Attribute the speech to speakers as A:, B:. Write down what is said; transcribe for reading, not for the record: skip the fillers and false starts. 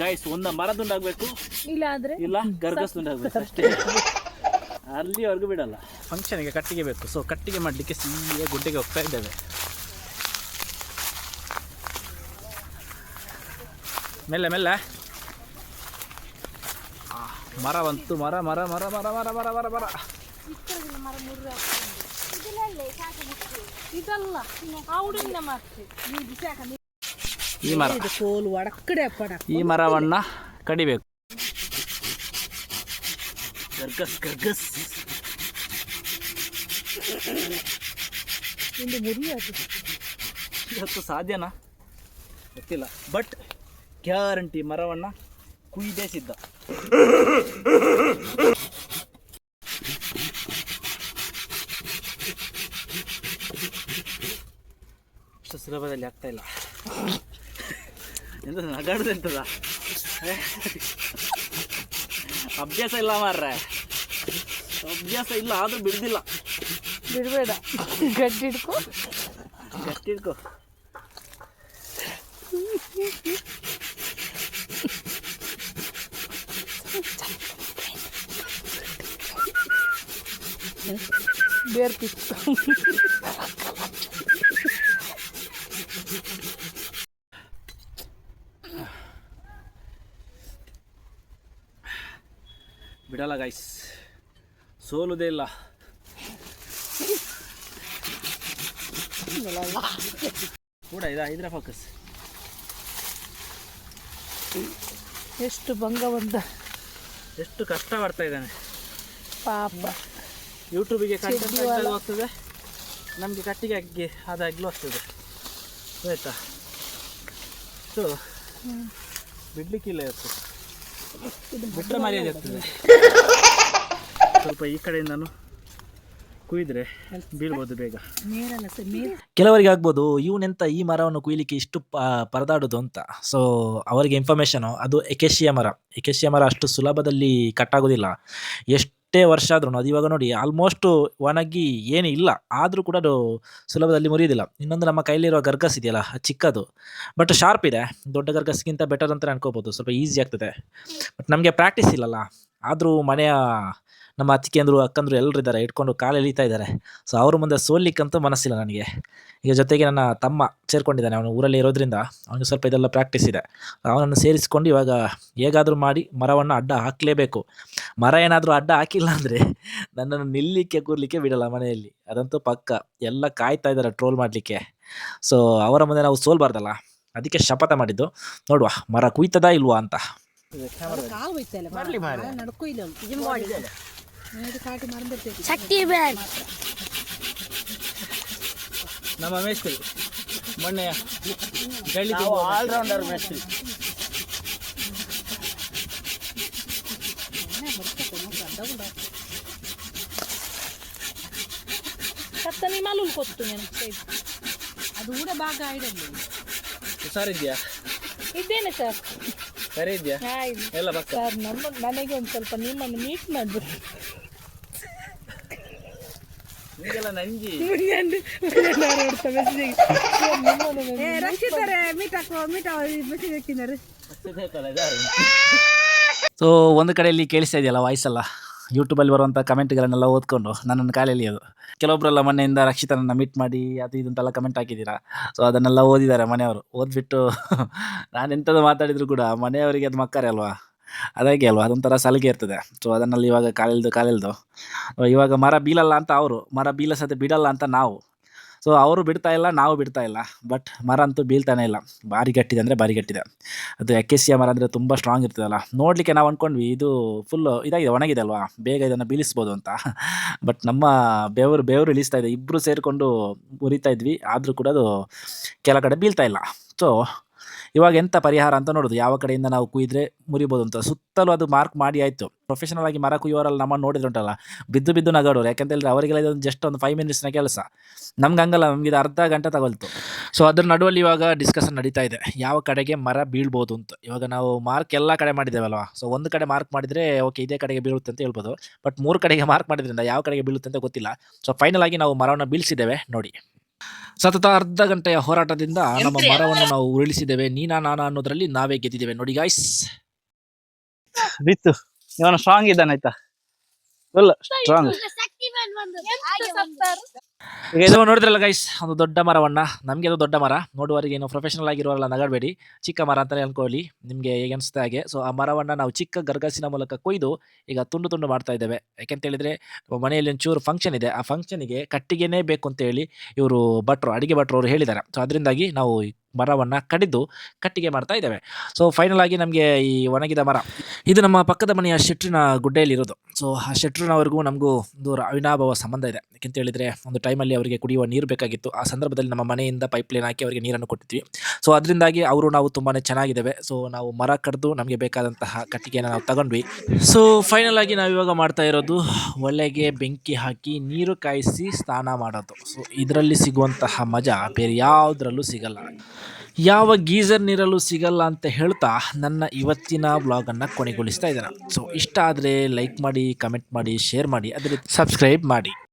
A: Guys ಒಂದ ಮರ ದುಂಡಾಗಬೇಕು, ಇಲ್ಲ ಗರ್ಗಸ್ ದುಂಡಾಗಬೇಕು ಅಷ್ಟೇ. ಅಲ್ಲಿವರೆಗೂ ಬಿಡಲ್ಲ. ಫಂಕ್ಷನ್ಗೆ ಕಟ್ಟಿಗೆ ಬೇಕು. ಸೊ ಕಟ್ಟಿಗೆ ಮಾಡಲಿಕ್ಕೆ ಸೀಯೆ ಗುಡ್ಡೆಗೆ ಹೋಗ್ತಾ ಇದ್ದೇವೆ. ಮೆಲ್ಲ ಮೆಲ್ಲ. ಮರವಂತೂ ಮರ ಮರ ಮರ ಮರ ಮರ ಮರ ಮರ ಮರ ಈ ಮರವನ್ನ ಕಡಿಬೇಕು. ಗರ್ಗಸ್ ಗರ್ಗಸ್ ಇವತ್ತು ಸಾಧ್ಯನಾ ಗೊತ್ತಿಲ್ಲ, ಬಟ್ ಗ್ಯಾರಂಟಿ ಮರವನ್ನ ಕುಯ್ದೇ ಸಿದ್ಧ. ಅಷ್ಟು ಸುಲಭದಲ್ಲಿ ಆಗ್ತಾ ಇಲ್ಲ. ಎಂತ ನಗಾಡುದು ಎಂತದ, ಅಭ್ಯಾಸ ಇಲ್ಲ ಮಾರ್ರೆ, ಅಭ್ಯಾಸ ಇಲ್ಲ. ಆದ್ರೂ ಬಿಡ್ದಿಲ್ಲ.
B: ಬಿಡಬೇಡ, ಗಟ್ಟಿ ಹಿಡ್ಕೊ,
A: ಗಟ್ಟಿ ಹಿಡ್ಕೊ.
B: ಬೇರ್ ಕಿತ್ತು
A: ಬಿಡಲ್ಲ ಗೈಸ್, ಸೋಲುದೇ ಇಲ್ಲ. ಕೂಡ ಇದರ ಫೋಕಸ್.
B: ಎಷ್ಟು ಭಂಗವಂತ,
A: ಎಷ್ಟು ಕಷ್ಟ ಪಡ್ತಾ ಇದ್ದಾನೆ
B: ಪಾಪ.
A: ಯೂಟ್ಯೂಬಿಗೆ ಕಂಟೆಂಟ್ ಆಗ್ತದೆ, ನಮಗೆ ಕಟ್ಟಿಗೆ ಹಾಕಿ ಅದಾಗಲೂ ಆಗ್ತದೆ. ಆಯ್ತಾ? ಸೊ ಬಿಡ್ಲಿಕ್ಕಿಲ್ಲ ಇವತ್ತು, ಬಿಟ್ಟರೆ ಮರ್ಯಾದೆ ಆಗ್ತದೆ. ಸ್ವಲ್ಪ ಈ ಕಡೆಯಿಂದನು ಕುಯ್ದ್ರೆ ಬೀಳ್ಬೋದು ಬೇಗ. ಕೆಲವರಿಗೆ ಆಗ್ಬೋದು ಇವನೆಂತ ಈ ಮರವನ್ನು ಕುಯ್ಲಿಕ್ಕೆ ಇಷ್ಟು ಪರದಾಡೋದು ಅಂತ. ಸೊ ಅವರಿಗೆ ಇನ್ಫಾರ್ಮೇಷನು, ಅದು ಎಕೇಶಿಯಾ ಮರ. ಎಕೇಶಿಯಾ ಮರ ಅಷ್ಟು ಸುಲಭದಲ್ಲಿ ಕಟ್ಟಾಗೋದಿಲ್ಲ. ಎಷ್ಟೇ ವರ್ಷ ಆದ್ರೂ ಅದು ಇವಾಗ ನೋಡಿ ಆಲ್ಮೋಸ್ಟ್ ಒಣಗಿ ಏನು ಇಲ್ಲ, ಆದರೂ ಕೂಡ ಅದು ಸುಲಭದಲ್ಲಿ ಮುರಿಯೋದಿಲ್ಲ. ಇನ್ನೊಂದು ನಮ್ಮ ಕೈಲಿರುವ ಗರ್ಗಸ್ ಇದೆಯಲ್ಲ, ಚಿಕ್ಕದು ಬಟ್ ಶಾರ್ಪ್ ಇದೆ. ದೊಡ್ಡ ಗರ್ಗಸ್ಗಿಂತ ಬೆಟರ್ ಅಂತ ಅನ್ಕೋಬೋದು, ಸ್ವಲ್ಪ ಈಸಿ ಆಗ್ತದೆ. ಬಟ್ ನಮಗೆ ಪ್ರಾಕ್ಟೀಸ್ ಇಲ್ಲಲ್ಲ. ಆದರೂ ಮನೆಯ ನಮ್ಮ ಅತ್ತಿಗೆಂದರು ಅಕ್ಕಂದರು ಎಲ್ಲರೂ ಇದ್ದಾರೆ, ಇಟ್ಕೊಂಡು ಕಾಲು ಎಳಿತಾ ಇದ್ದಾರೆ. ಸೊ ಅವ್ರ ಮುಂದೆ ಸೋಲಿಕ್ಕಂತೂ ಮನಸ್ಸಿಲ್ಲ ನನಗೆ. ಈಗ ಜೊತೆಗೆ ನನ್ನ ತಮ್ಮ ಸೇರ್ಕೊಂಡಿದ್ದಾನೆ, ಅವನು ಊರಲ್ಲಿ ಇರೋದ್ರಿಂದ ಅವನಿಗೆ ಸ್ವಲ್ಪ ಇದೆಲ್ಲ ಪ್ರಾಕ್ಟೀಸ್ ಇದೆ. ಅವನನ್ನು ಸೇರಿಸ್ಕೊಂಡು ಇವಾಗ ಹೇಗಾದರೂ ಮಾಡಿ ಮರವನ್ನು ಅಡ್ಡ ಹಾಕಲೇಬೇಕು. ಮರ ಏನಾದರೂ ಅಡ್ಡ ಹಾಕಿಲ್ಲ ಅಂದರೆ ನನ್ನನ್ನು ನಿಲ್ಲಿಕ್ಕೆ ಕೂರಲಿಕ್ಕೆ ಬಿಡಲ್ಲ ಮನೆಯಲ್ಲಿ, ಅದಂತೂ ಪಕ್ಕ. ಎಲ್ಲ ಕಾಯ್ತಾ ಇದ್ದಾರೆ ಟ್ರೋಲ್ ಮಾಡಲಿಕ್ಕೆ. ಸೊ ಅವರ ಮುಂದೆ ನಾವು ಸೋಲ್ಬಾರ್ದಲ್ಲ, ಅದಕ್ಕೆ ಶಪಥ ಮಾಡಿದ್ದು. ನೋಡುವ ಮರ ಕುಯ್ತದಾ ಇಲ್ವಾ ಅಂತ.
B: ಶಕ್ತಿ ಬ್ಯಾಗ್
A: ನಮ್ಮ ಮೇಸ್ತ್ರಿ ಮೊನ್ನೆ ಆಲ್ರೌಂಡರ್ ಮೇಸ್ತ್ರಿ.
B: ಕತ್ತನಿ ಮಾಲೂಲ್ ಕೊತ್ತು ಅದು ಕೂಡ ಭಾಗ ಆಯ್ಡಲ್ಲಿ.
A: ಸರ್ ಇದೆಯಾ?
B: ಇದ್ದೇನೆ ಸರ್.
A: ಸರಿ ಇದೆಯಾ? ಎಲ್ಲ ಪಕ್ಕ.
B: ಸರ್ ನನಗೆ ಒಂದು ಸ್ವಲ್ಪ ನಿಮ್ಮನ್ನು ಮೀಟ್ ಮಾಡ್ಬಿಡಿ.
A: ನಿಮಗೆಲ್ಲ ನಂಜಿ ಸೊ ಒಂದು ಕಡೆಯಲ್ಲಿ ಕೇಳಿಸ್ತಾ ಇದೆಯಲ್ಲ ವಾಯ್ಸಲ್ಲ, ಯೂಟ್ಯೂಬಲ್ಲಿ ಬರುವಂಥ ಕಮೆಂಟ್ಗಳನ್ನೆಲ್ಲ ಓದ್ಕೊಂಡು ನನ್ನನ್ನು ಕಾಲೆಲ್ಲಿ ಅದು. ಕೆಲವೊಬ್ಬರೆಲ್ಲ ಮೊನ್ನೆಯಿಂದ ರಕ್ಷಿತನನ್ನು ಮೀಟ್ ಮಾಡಿ ಅದು ಇದಂತೆಲ್ಲ ಕಮೆಂಟ್ ಹಾಕಿದ್ದೀರಾ. ಸೊ ಅದನ್ನೆಲ್ಲ ಓದಿದ್ದಾರೆ ಮನೆಯವರು. ಓದ್ಬಿಟ್ಟು ನಾನು ಎಂಥದ್ದು ಮಾತಾಡಿದ್ರು ಕೂಡ ಮನೆಯವರಿಗೆ ಅದು ಮಕ್ಕರೇ ಅಲ್ವಾ, ಅದಾಗೆ ಅಲ್ವಾ, ಅದೊಂಥರ ಸಲಿಗೆ ಇರ್ತದೆ. ಸೊ ಅದನ್ನಲ್ಲಿ ಇವಾಗ ಕಾಲೆಲ್ದು ಇವಾಗ ಮರ ಬೀಳಲ್ಲ ಅಂತ ಅವರು, ಮರ ಬೀಳಸದೆ ಬಿಡಲ್ಲ ಅಂತ ನಾವು. ಸೊ ಅವರು ಬಿಡ್ತಾ ಇಲ್ಲ, ನಾವು ಬಿಡ್ತಾ ಇಲ್ಲ. ಬಟ್ ಮರ ಅಂತೂ ಬೀಳ್ತಾನೆ ಇಲ್ಲ. ಭಾರಿ ಗಟ್ಟಿದೆ ಅಂದರೆ ಭಾರಿ ಗಟ್ಟಿದೆ. ಅದು ಎಕೇಶಿಯಾ ಮರ ಅಂದರೆ ತುಂಬ ಸ್ಟ್ರಾಂಗ್ ಇರ್ತದಲ್ಲ. ನೋಡಲಿಕ್ಕೆ ನಾವು ಅಂದ್ಕೊಂಡ್ವಿ ಇದು ಫುಲ್ಲು ಇದಾಗಿದೆ, ಒಣಗಿದೆ ಅಲ್ವಾ, ಬೇಗ ಇದನ್ನು ಬೀಳಿಸ್ಬೋದು ಅಂತ. ಬಟ್ ನಮ್ಮ ಬೆವರು ಇಳಿಸ್ತಾ ಇದೆ. ಇಬ್ಬರು ಸೇರಿಕೊಂಡು ಉರಿತಾ ಇದ್ವಿ, ಆದರೂ ಕೂಡ ಅದು ಕೆಲ ಕಡೆ ಬೀಳ್ತಾ ಇಲ್ಲ. ಸೊ ಇವಾಗ ಎಂಥ ಪರಿಹಾರ ಅಂತ ನೋಡೋದು, ಯಾವ ಕಡೆಯಿಂದ ನಾವು ಕುಯ್ದ್ರೆ ಮುರಿಬೋದು ಅಂತ. ಸುತ್ತಲೂ ಅದು ಮಾರ್ಕ್ ಮಾಡಿ ಆಯಿತು. ಪ್ರೊಫೆಷನಲ್ ಆಗಿ ಮರ ಕುಯ್ಯೋರಲ್ಲಿ ನಮ್ಮನ್ನು ನೋಡಿದ್ರೆ ಉಂಟಲ್ಲ, ಬಿದ್ದು ನಗಾಡೋರು. ಯಾಕಂತ ಹೇಳಿದ್ರೆ ಅವರಿಗೆಲ್ಲ ಇದೊಂದು ಜಸ್ಟ್ ಒಂದು 5 ಮಿನಿಟ್ಸ್ನ ಕೆಲಸ. ನಮ್ಗೆ ಹಂಗಲ್ಲ, ನಮ್ಗೆ ಇದು ಅರ್ಧ ಗಂಟೆ ತಗೊಳ್ತು. ಸೊ ಅದ್ರ ನಡುವಲ್ಲಿ ಇವಾಗ ಡಿಸ್ಕಷನ್ ನಡೀತಾ ಇದೆ, ಯಾವ ಕಡೆಗೆ ಮರ ಬೀಳ್ಬೋದು ಅಂತ. ಇವಾಗ ನಾವು ಮಾರ್ಕ್ ಎಲ್ಲ ಕಡೆ ಮಾಡಿದ್ದೇವಲ್ವಾ. ಸೊ ಒಂದು ಕಡೆ ಮಾರ್ಕ್ ಮಾಡಿದರೆ ಓಕೆ ಇದೇ ಕಡೆಗೆ ಬೀಳುತ್ತೆ ಅಂತ ಹೇಳ್ಬೋದು. ಬಟ್ 3 ಕಡೆಗೆ ಮಾರ್ಕ್ ಮಾಡಿದ್ರಿಂದ ಯಾವ ಕಡೆಗೆ ಬೀಳುತ್ತೆ ಅಂತ ಗೊತ್ತಿಲ್ಲ. ಸೊ ಫೈನಲ್ ಆಗಿ ನಾವು ಮರವನ್ನು ಬೀಳಿಸಿದ್ದೇವೆ ನೋಡಿ.
C: ಸತತ ಅರ್ಧ ಗಂಟೆಯ ಹೋರಾಟದಿಂದ ನಮ್ಮ ಮರವನ್ನು ನಾವು ಉರುಳಿಸಿದ್ದೇವೆ. ನೀನಾ ನಾನಾ ಅನ್ನೋದ್ರಲ್ಲಿ ನಾವೇ ಗೆದ್ದಿದ್ದೇವೆ ನೋಡಿ ಗಾಯ್ಸ್.
A: ಬಿತ್ತು ಇವನು ಸ್ಟ್ರಾಂಗ್ ಇದ್ದಾನೆ ಆಯ್ತಾ, ಫುಲ್ ಸ್ಟ್ರಾಂಗ್. ಈಗ
C: ಇದು ನೋಡಿದ್ರಲ್ಲ ಗೈಸ್, ಒಂದು ದೊಡ್ಡ ಮರವನ್ನ, ನಮಗೆ ಅದು ದೊಡ್ಡ ಮರ, ನೋಡುವವರಿಗೆ ಏನು ಪ್ರೊಫೆಷನಲ್ ಆಗಿರೋಲ್ಲ ನಗಡಬೇಡಿ, ಚಿಕ್ಕ ಮರ ಅಂತಾನೆ ಅನ್ಕೊಳ್ಳಿ ನಿಮ್ಗೆ ಹೇಗೆ ಅನಿಸ್ತಾ ಹಾಗೆ. ಸೊ ಆ ಮರವನ್ನ ನಾವು ಚಿಕ್ಕ ಗರ್ಗಸಿನ ಮೂಲಕ ಕೊಯ್ದು ಈಗ ತುಂಡು ತುಂಡು ಮಾಡ್ತಾ ಇದ್ದೇವೆ. ಯಾಕೆಂತ ಹೇಳಿದ್ರೆ ಮನೆಯಲ್ಲಿ ಒಂಚೂರು ಫಂಕ್ಷನ್ ಇದೆ, ಆ ಫಂಕ್ಷನ್ಗೆ ಕಟ್ಟಿಗೆನೇ ಬೇಕು ಅಂತ ಹೇಳಿ ಇವರು ಅಡಿಗೆ ಭಟ್ರು ಅವರು ಹೇಳಿದ್ದಾರೆ. ಸೊ ಅದರಿಂದಾಗಿ ನಾವು ಮರವನ್ನ ಕಡಿದು ಕಟ್ಟಿಗೆ ಮಾಡ್ತಾ ಇದ್ದೇವೆ. ಸೊ ಫೈನಲ್ ಆಗಿ ನಮಗೆ ಈ ಒಣಗಿದ ಮರ ಇದು ನಮ್ಮ ಪಕ್ಕದ ಮನೆಯ ಶೆಟ್ರಿನ ಗುಡ್ಡೆಯಲ್ಲಿ ಇರೋದು. ಸೊ ಆ ಶೆಟ್ರಿನವರೆಗೂ ನಮಗೂ ಒಂದು ಅವಿನಾಭಾವ ಸಂಬಂಧ ಇದೆ. ಯಾಕೆಂತ ಹೇಳಿದ್ರೆ ಒಂದು ಟೈಮಲ್ಲಿ ಅವರಿಗೆ ಕುಡಿಯುವ ನೀರು ಬೇಕಾಗಿತ್ತು. ಆ ಸಂದರ್ಭದಲ್ಲಿ ನಮ್ಮ ಮನೆಯಿಂದ ಪೈಪ್ಲೈನ್ ಹಾಕಿ ಅವರಿಗೆ ನೀರನ್ನು ಕೊಟ್ಟಿದ್ವಿ. ಸೊ ಅದರಿಂದಾಗಿ ಅವರು ನಾವು ತುಂಬಾನೇ ಚೆನ್ನಾಗಿದ್ದೇವೆ. ಸೊ ನಾವು ಮರ ಕಡಿದು ನಮಗೆ ಬೇಕಾದಂತಹ ಕಟ್ಟಿಗೆಯನ್ನು ನಾವು ತಗೊಂಡ್ವಿ. ಸೊ ಫೈನಲ್ ಆಗಿ ನಾವು ಇವಾಗ ಮಾಡ್ತಾ ಇರೋದು ಒಲೆಗೆ ಬೆಂಕಿ ಹಾಕಿ ನೀರು ಕಾಯಿಸಿ ಸ್ನಾನ ಮಾಡೋದು. ಸೊ ಇದರಲ್ಲಿ ಸಿಗುವಂತಹ ಮಜಾ ಬೇರೆ ಯಾವುದರಲ್ಲೂ ಸಿಗಲ್ಲ, ಯಾವ ಗೀಸರ್ ನೀರಲ್ಲೂ ಸಿಗಲ್ಲ ಅಂತ ಹೇಳ್ತಾ ನನ್ನ ಇವತ್ತಿನ ವ್ಲಾಗನ್ನು ಕೊನೆಗೊಳಿಸ್ತಾ ಇದ್ದೇನೆ. ಸೊ ಇಷ್ಟ ಆದರೆ ಲೈಕ್ ಮಾಡಿ, ಕಮೆಂಟ್ ಮಾಡಿ, ಶೇರ್ ಮಾಡಿ, ಅದೇ ರೀತಿ ಸಬ್ಸ್ಕ್ರೈಬ್ ಮಾಡಿ.